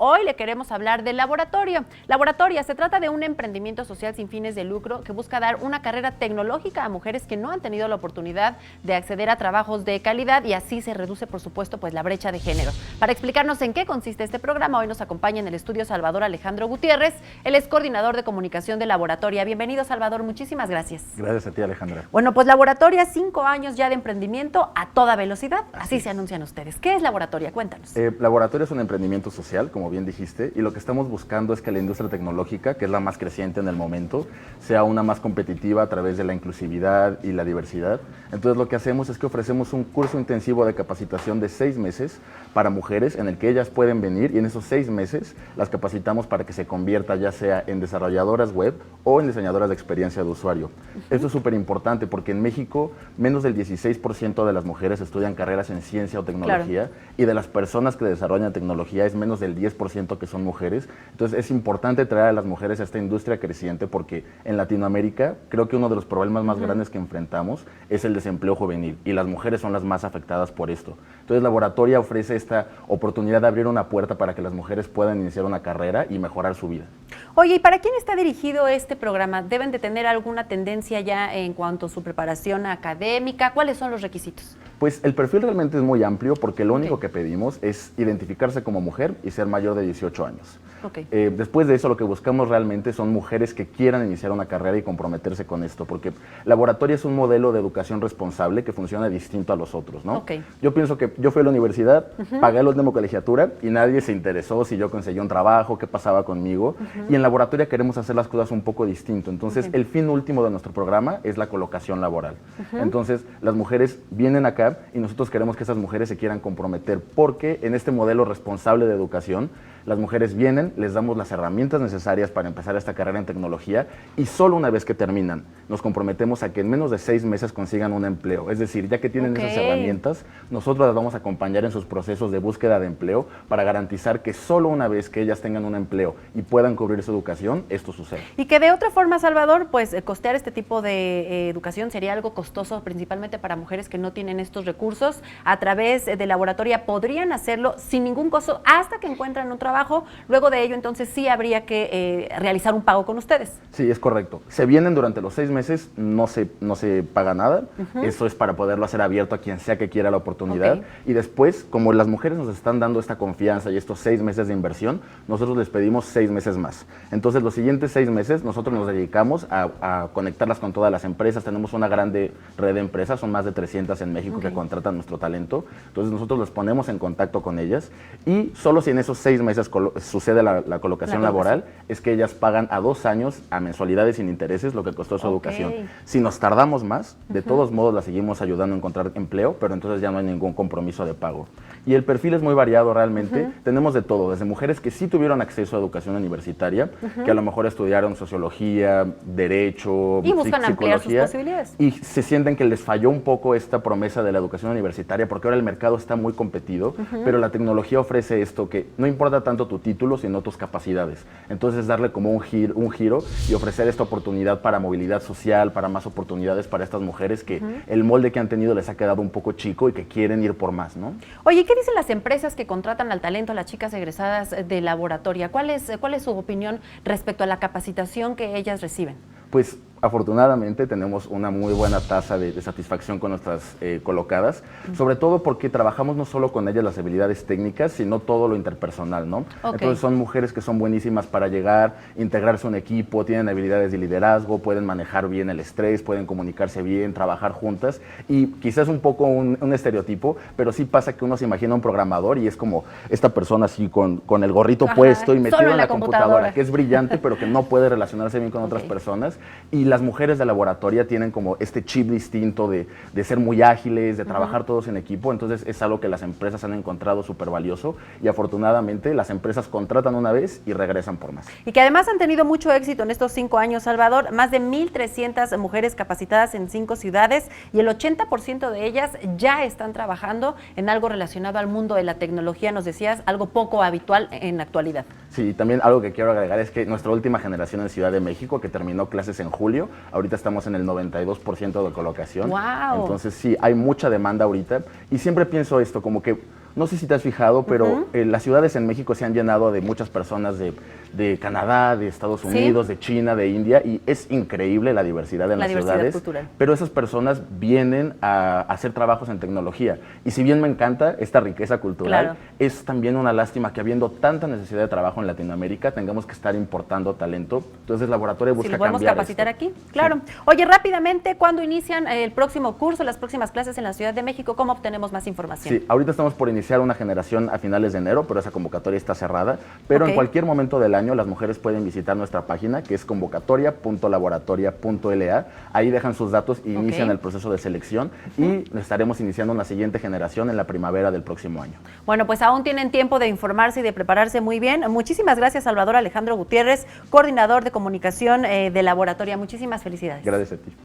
hoy le queremos hablar del Laboratoria. Laboratoria se trata de un emprendimiento social sin fines de lucro que busca dar una carrera tecnológica a mujeres que no han tenido la oportunidad de acceder a trabajos de calidad y así se reduce, por supuesto, pues la brecha de género. Para explicarnos en qué consiste este programa, hoy nos acompaña en el estudio Salvador Alejandro Gutiérrez. Él es coordinador de comunicación de Laboratoria. Bienvenido, Salvador, muchísimas gracias. Gracias a ti, Alejandra. Bueno, pues Laboratoria, 5 años ya de emprendimiento a toda velocidad. Así se anuncian ustedes. ¿Qué es Laboratoria? Cuéntanos. Laboratoria es un emprendimiento social, como bien dijiste, y lo que estamos buscando es que la industria tecnológica, que es la más creciente en el momento, sea una más competitiva a través de la inclusividad y la diversidad. Entonces lo que hacemos es que ofrecemos un curso intensivo de capacitación de 6 meses para mujeres en el que ellas pueden venir y en esos 6 meses las capacitamos para que se convierta ya sea en desarrolladoras web o en diseñadoras de experiencia de usuario. Esto es súper importante porque en México menos del 16% de las mujeres estudian carreras en ciencia o tecnología, y de las personas que desarrollan tecnología es menos del 10% que son mujeres. Entonces es importante traer a las mujeres a esta industria creciente porque en Latinoamérica creo que uno de los problemas más grandes que enfrentamos es el desempleo juvenil y las mujeres son las más afectadas por esto. Entonces Laboratoria ofrece esta oportunidad de abrir una puerta para que las mujeres puedan iniciar una carrera y mejorar su vida. Oye, ¿y para quién está dirigido este programa? ¿Deben de tener alguna tendencia ya en cuanto a su preparación académica? ¿Cuáles son los requisitos? Pues el perfil realmente es muy amplio porque lo único que pedimos es identificarse como mujer y ser mayor de 18 años. Después de eso lo que buscamos realmente son mujeres que quieran iniciar una carrera y comprometerse con esto, porque Laboratoria es un modelo de educación responsable que funciona distinto a los otros, ¿no? Yo pienso que yo fui a la universidad, pagué la última colegiatura y nadie se interesó si yo conseguí un trabajo, qué pasaba conmigo, y en Laboratoria queremos hacer las cosas un poco distinto. Entonces el fin último de nuestro programa es la colocación laboral. Entonces las mujeres vienen acá y nosotros queremos que esas mujeres se quieran comprometer porque en este modelo responsable de educación las mujeres vienen, les damos las herramientas necesarias para empezar esta carrera en tecnología y solo una vez que terminan nos comprometemos a que en menos de 6 meses consigan un empleo. Es decir, ya que tienen esas herramientas, nosotros las vamos a acompañar en sus procesos de búsqueda de empleo para garantizar que solo una vez que ellas tengan un empleo y puedan cubrir su educación, esto sucede. Y que de otra forma, Salvador, pues costear este tipo de educación sería algo costoso, principalmente para mujeres que no tienen estos recursos. A través de Laboratoria podrían hacerlo sin ningún costo hasta que encuentran un trabajo. Luego de ello, entonces, sí habría que realizar un pago con ustedes. Sí, es correcto. Se vienen durante los 6 meses, no se paga nada. Eso es para poderlo hacer abierto a quien sea que quiera la oportunidad. Y después, como las mujeres nos están dando esta confianza y estos 6 meses de inversión, nosotros les pedimos 6 meses más. Entonces, los siguientes 6 meses, nosotros nos dedicamos a conectarlas con todas las empresas. Tenemos una grande red de empresas, son más de 300 en México que contratan nuestro talento. Entonces, nosotros los ponemos en contacto con ellas y solo si en esos 6 meses sucede la colocación laboral, es que ellas pagan a 2 años a mensualidades sin intereses lo que costó su educación. Si nos tardamos más, de todos modos la seguimos ayudando a encontrar empleo, pero entonces ya no hay ningún compromiso de pago. Y el perfil es muy variado realmente. Tenemos de todo, desde mujeres que sí tuvieron acceso a educación universitaria, que a lo mejor estudiaron sociología, derecho, y buscan ampliar sus psicología, posibilidades. y se sienten que les falló un poco esta promesa de la educación universitaria, porque ahora el mercado está muy competido, pero la tecnología ofrece esto que no importa tanto tu título, sino tus capacidades. Entonces darle como un giro y ofrecer esta oportunidad para movilidad social, para más oportunidades para estas mujeres que el molde que han tenido les ha quedado un poco chico y que quieren ir por más, ¿no? Oye, ¿qué dicen las empresas que contratan al talento, a las chicas egresadas de Laboratoria? ¿Cuál es su opinión respecto a la capacitación que ellas reciben? Pues afortunadamente tenemos una muy buena tasa de satisfacción con nuestras colocadas, sobre todo porque trabajamos no solo con ellas las habilidades técnicas, sino todo lo interpersonal, ¿no? Entonces son mujeres que son buenísimas para llegar, integrarse a un equipo, tienen habilidades de liderazgo, pueden manejar bien el estrés, pueden comunicarse bien, trabajar juntas, y quizás un poco un estereotipo, pero sí pasa que uno se imagina un programador y es como esta persona así con el gorrito puesto y metido en la computadora, que es brillante, pero que no puede relacionarse bien con otras personas. Y las mujeres de Laboratoria tienen como este chip distinto de ser muy ágiles, de trabajar todos en equipo. Entonces es algo que las empresas han encontrado súper valioso y afortunadamente las empresas contratan una vez y regresan por más. Y que además han tenido mucho éxito en estos 5 años, Salvador. Más de 1,300 mujeres capacitadas en 5 ciudades y el 80% de ellas ya están trabajando en algo relacionado al mundo de la tecnología. Nos decías, algo poco habitual en la actualidad. Sí, también algo que quiero agregar es que nuestra última generación en Ciudad de México, que terminó clases en julio, ahorita estamos en el 92% de colocación. ¡Wow! Entonces sí, hay mucha demanda ahorita y siempre pienso esto, como que No sé si te has fijado, pero las ciudades en México se han llenado de muchas personas de Canadá, de Estados Unidos, de China, de India, y es increíble la diversidad en las ciudades. Cultural. Pero esas personas vienen a hacer trabajos en tecnología. Y si bien me encanta esta riqueza cultural, es también una lástima que habiendo tanta necesidad de trabajo en Latinoamérica, tengamos que estar importando talento. Entonces, el laboratorio busca cambiar. ¿Si lo podemos capacitar aquí? Claro. Sí. Oye, rápidamente, ¿cuándo inician el próximo curso, las próximas clases en la Ciudad de México? ¿Cómo obtenemos más información? Sí, ahorita estamos por iniciar una generación a finales de enero, pero esa convocatoria está cerrada. Pero en cualquier momento del año, las mujeres pueden visitar nuestra página, que es convocatoria.laboratoria.la. Ahí dejan sus datos e inician el proceso de selección y estaremos iniciando una siguiente generación en la primavera del próximo año. Bueno, pues aún tienen tiempo de informarse y de prepararse muy bien. Muchísimas gracias, Salvador Alejandro Gutiérrez, coordinador de comunicación de Laboratoria. Muchísimas felicidades. Gracias a ti.